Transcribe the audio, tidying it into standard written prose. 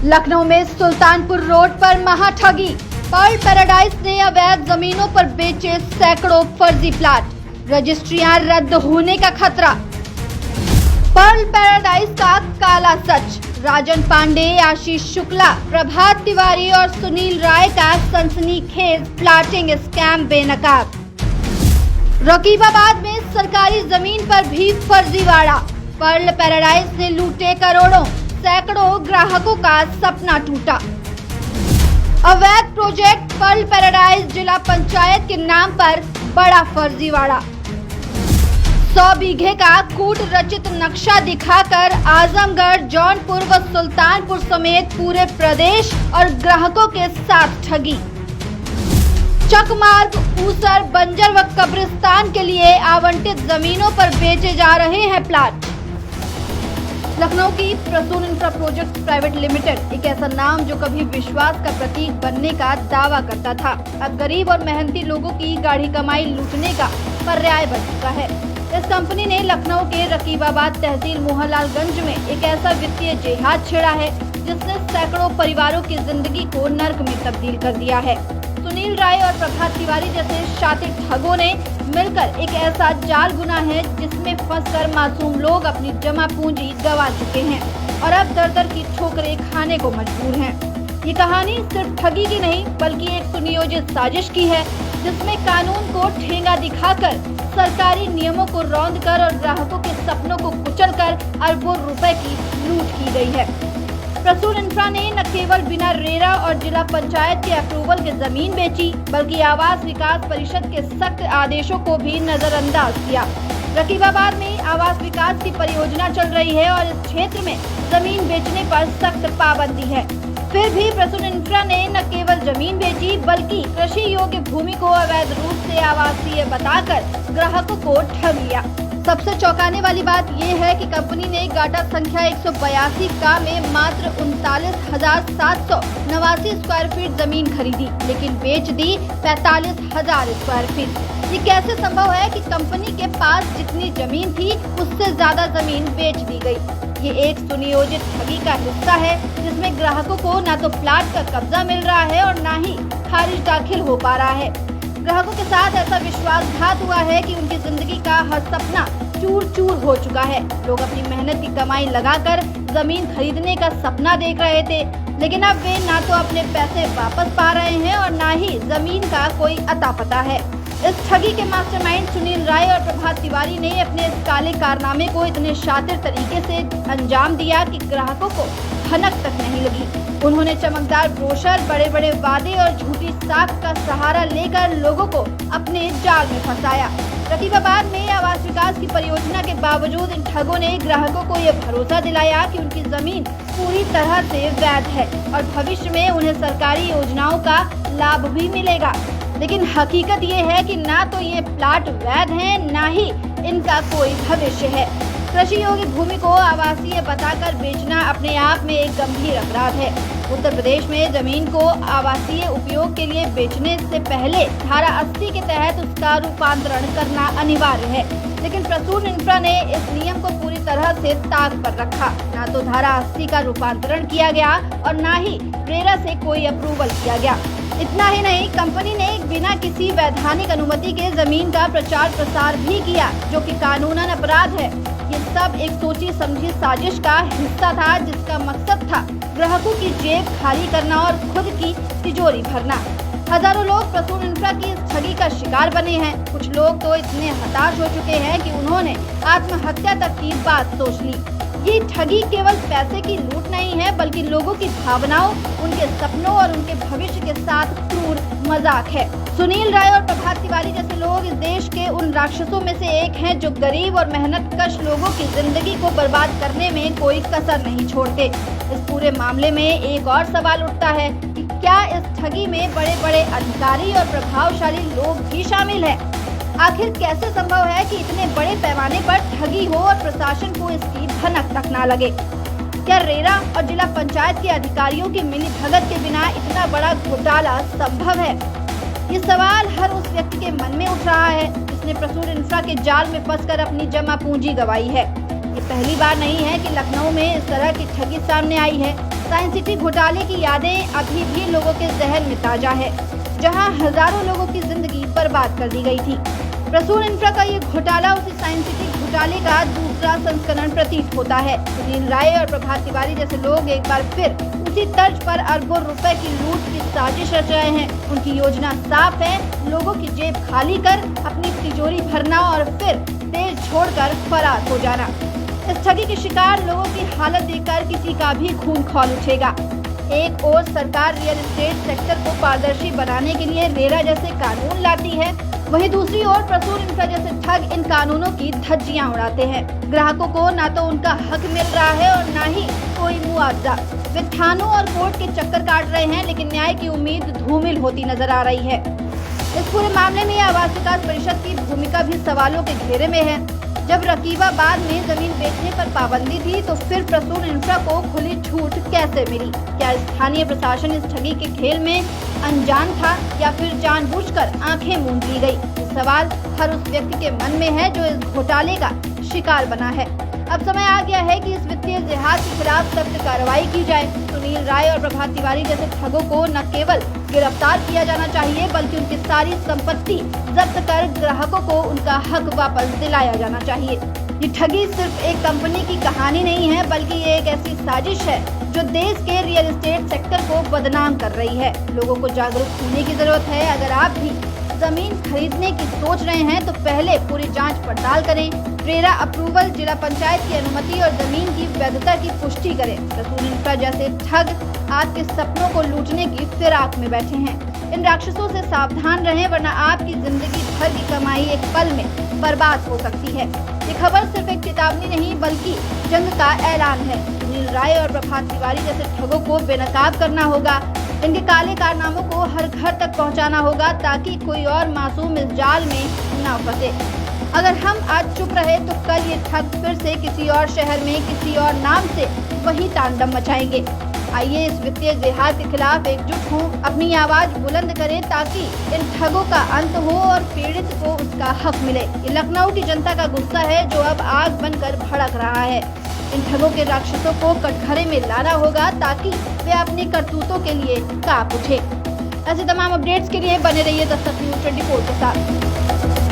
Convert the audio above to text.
लखनऊ में सुल्तानपुर रोड पर महाठगी। Perl paradise ने अवैध जमीनों पर बेचे सैकड़ों फर्जी प्लाट, रजिस्ट्रियां रद्द होने का खतरा। पर्ल पैराडाइज का काला सच, राजन पांडे, आशीष शुक्ला, प्रभात तिवारी और सुनील राय का सनसनीखेज प्लाटिंग स्कैम बेनकाब। रकीबाबाद में सरकारी जमीन पर भी फर्जीवाड़ा। पर्ल पैराडाइज ने लूटे करोड़ों, सैकड़ों ग्राहकों का सपना टूटा। अवैध प्रोजेक्ट पर्ल पैराडाइज जिला पंचायत के नाम पर बड़ा फर्जीवाड़ा। 100 बीघे का कूट रचित नक्शा दिखाकर आजमगढ़, जौनपुर व सुल्तानपुर समेत पूरे प्रदेश और ग्राहकों के साथ ठगी। चकमार्ग, ऊसर, बंजर व कब्रिस्तान के लिए आवंटित जमीनों पर बेचे जा रहे हैं प्लाट। लखनऊ की Prasoon infra project private limited एक ऐसा नाम जो कभी विश्वास का प्रतीक बनने का दावा करता था, अब गरीब और मेहनती लोगों की गाढ़ी कमाई लूटने का पर्याय बन चुका है। इस कंपनी ने लखनऊ के रकीबाबाद तहसील मोहनलालगंज में एक ऐसा वित्तीय जेहाद छेड़ा है जिसने सैकड़ों परिवारों की जिंदगी को नर्क में तब्दील कर दिया है। सुनील राय और प्रभात तिवारी जैसे शातिर ठगों ने मिलकर एक ऐसा जाल बुना है जिसमें फंसकर मासूम लोग अपनी जमा पूंजी गंवा चुके हैं और अब दर दर की ठोकरें खाने को मजबूर हैं। ये कहानी सिर्फ ठगी की नहीं बल्कि एक सुनियोजित साजिश की है जिसमें कानून को ठेंगा दिखाकर, सरकारी नियमों को रौंदकर और ग्राहकों के सपनों को कुचलकर अरबों रुपए की लूट की गई है। प्रसून इंफ्रा ने न केवल बिना रेरा और जिला पंचायत के अप्रूवल के जमीन बेची बल्कि आवास विकास परिषद के सख्त आदेशों को भी नजरअंदाज किया। रकीबाबाद में आवास विकास की परियोजना चल रही है और इस क्षेत्र में जमीन बेचने पर सख्त पाबंदी है। फिर भी प्रसून इंफ्रा ने न केवल जमीन बेची बल्कि कृषि योग्य भूमि को अवैध रूप से आवासीय बताकर ग्राहकों को ठग लिया। सबसे चौंकाने वाली बात यह है कि कंपनी ने गाटा संख्या 182 का में मात्र 39,789 स्क्वायर फीट जमीन खरीदी लेकिन बेच दी 45,000 स्क्वायर फीट। ये कैसे संभव है कि कंपनी के पास जितनी जमीन थी उससे ज्यादा जमीन बेच दी गई। ये एक सुनियोजित ठगी का हिस्सा है जिसमें ग्राहकों को न तो प्लाट का कब्जा मिल रहा है और न ही खारिज दाखिल हो पा रहा है। ग्राहकों के साथ ऐसा विश्वासघात हुआ है कि उनकी जिंदगी का हर सपना चूर चूर हो चुका है। लोग अपनी मेहनत की कमाई लगाकर जमीन खरीदने का सपना देख रहे थे लेकिन अब वे ना तो अपने पैसे वापस पा रहे हैं और ना ही जमीन का कोई अता पता है। इस ठगी के मास्टरमाइंड सुनील राय और प्रभात तिवारी ने अपने इस काले कारनामे को इतने शातिर तरीके से अंजाम दिया कि ग्राहकों को भनक तक नहीं लगी। उन्होंने चमकदार ब्रोशर, बड़े बड़े वादे और झूठी साख का सहारा लेकर लोगों को अपने जाल में फंसाया। रकीबाबाद में आवास विकास की परियोजना के बावजूद इन ठगों ने ग्राहकों को ये भरोसा दिलाया कि उनकी जमीन पूरी तरह से वैध है और भविष्य में उन्हें सरकारी योजनाओं का लाभ भी मिलेगा। लेकिन हकीकत ये है कि ना तो ये प्लाट वैध हैं, ना ही इनका कोई भविष्य है। कृषि योग्य भूमि को आवासीय बताकर बेचना अपने आप में एक गंभीर अपराध है। उत्तर प्रदेश में जमीन को आवासीय उपयोग के लिए बेचने से पहले धारा 80 के तहत उसका रूपांतरण करना अनिवार्य है, लेकिन प्रसून इंफ्रा ने इस नियम को पूरी तरह से ताक पर रखा। ना तो धारा 80 का रूपांतरण किया गया और ना ही रेरा से कोई अप्रूवल किया गया। इतना ही नहीं, कंपनी ने बिना किसी वैधानिक अनुमति के जमीन का प्रचार प्रसार भी किया जो कि कानूनन अपराध है। ये सब एक सोची समझी साजिश का हिस्सा था जिसका मकसद था ग्राहकों की जेब खाली करना और खुद की तिजोरी भरना। हजारों लोग प्रसून इंफ्रा की इस ठगी का शिकार बने हैं। कुछ लोग तो इतने हताश हो चुके हैं कि उन्होंने आत्महत्या तक की बात सोच ली। ये ठगी केवल पैसे की लूट नहीं है बल्कि लोगों की भावनाओं, उनके सपनों और उनके भविष्य के साथ क्रूर मजाक है। सुनील राय और प्रभात तिवारी जैसे लोग इस देश के उन राक्षसों में से एक हैं जो गरीब और मेहनतकश लोगों की जिंदगी को बर्बाद करने में कोई कसर नहीं छोड़ते। इस पूरे मामले में एक और सवाल उठता है कि क्या इस ठगी में बड़े बड़े अधिकारी और प्रभावशाली लोग भी शामिल हैं? आखिर कैसे संभव है कि इतने बड़े पैमाने पर ठगी हो और प्रशासन को इसकी भनक तक ना लगे? क्या रेरा और जिला पंचायत के अधिकारियों की मिलीभगत के बिना इतना बड़ा घोटाला संभव है? ये सवाल हर उस व्यक्ति के मन में उठ रहा है जिसने प्रसून इंफ्रा के जाल में फंसकर अपनी जमा पूंजी गंवाई है। ये पहली बार नहीं है कि लखनऊ में इस तरह की ठगी सामने आई है। साइंस सिटी घोटाले की यादें अभी भी लोगों के जहन में ताजा है, जहां हजारों लोगों की जिंदगी बर्बाद कर दी गई थी। प्रसून इंफ्रा का ये घोटाला उसी साइंस सिटी घोटाले का दूसरा संस्करण प्रतीत होता है। सुनील राय और प्रभात तिवारी जैसे लोग एक बार फिर उसी तर्ज पर अरबों रुपए की लूट की साजिश रच रहे हैं। उनकी योजना साफ है, लोगों की जेब खाली कर अपनी तिजोरी भरना और फिर देश छोड़कर फरार हो जाना। इस ठगी के शिकार लोगों की हालत देखकर किसी का भी खून खौल उठेगा। एक ओर सरकार रियल एस्टेट सेक्टर को पारदर्शी बनाने के लिए रेरा जैसे कानून लाती है, वहीं दूसरी ओर प्रसून इंफ्रा जैसे ठग इन कानूनों की धज्जियां उड़ाते हैं। ग्राहकों को न तो उनका हक मिल रहा है और न ही कोई मुआवजा। वे थानों और कोर्ट के चक्कर काट रहे हैं, लेकिन न्याय की उम्मीद धूमिल होती नजर आ रही है। इस पूरे मामले में आवास विकास परिषद की भूमिका भी सवालों के घेरे में है। जब रकीबाबाद में जमीन बेचने पर पाबंदी थी, तो फिर प्रसून इंफ्रा को खुली छूट कैसे मिली? क्या स्थानीय प्रशासन इस ठगी के खेल में अनजान था या फिर जानबूझकर आंखें मूंद ली गई? ये सवाल हर उस व्यक्ति के मन में है जो इस घोटाले का शिकार बना है। अब समय आ गया है कि इस वित्तीय जिहाद के खिलाफ सख्त कार्रवाई की जाए। सुनील राय और प्रभात तिवारी जैसे ठगों को न केवल गिरफ्तार किया जाना चाहिए, बल्कि उनकी सारी संपत्ति जब्त कर ग्राहकों को उनका हक वापस दिलाया जाना चाहिए। ये ठगी सिर्फ एक कंपनी की कहानी नहीं है, बल्कि ये एक ऐसी साजिश है जो देश के रियल एस्टेट सेक्टर को बदनाम कर रही है। लोगों को जागरूक होने की जरूरत है। अगर आप भी जमीन खरीदने की सोच रहे हैं तो पहले पूरी जांच पड़ताल करें, रेरा अप्रूवल, जिला पंचायत की अनुमति और जमीन की वैधता की पुष्टि करें। प्रसून इंफ्रा जैसे ठग आपके सपनों को लूटने की फिराक में बैठे हैं। इन राक्षसों से सावधान रहें, वरना आपकी जिंदगी भर की कमाई एक पल में बर्बाद हो सकती है। ये खबर सिर्फ एक चेतावनी नहीं, बल्कि जंग का ऐलान है। सुनील राय और प्रभात तिवारी जैसे ठगों को बेनकाब करना होगा। इनके काले कारनामों को हर घर तक पहुंचाना होगा, ताकि कोई और मासूम इस जाल में न फंसे। अगर हम आज चुप रहे तो कल ये ठग फिर से किसी और शहर में किसी और नाम से वही तांडव मचाएंगे। आइए इस वित्तीय जिहाद के खिलाफ एकजुट हों, अपनी आवाज बुलंद करें, ताकि इन ठगों का अंत हो और पीड़ित को उसका हक मिले। ये लखनऊ की जनता का गुस्सा है जो अब आग बनकर भड़क रहा है। इन ठगों के राक्षसों को कटघरे में लाना होगा, ताकि वे अपनी करतूतों के लिए कांप उठे। ऐसे तमाम अपडेट्स के लिए बने रहिए दस्तक न्यूज़ 24 के साथ।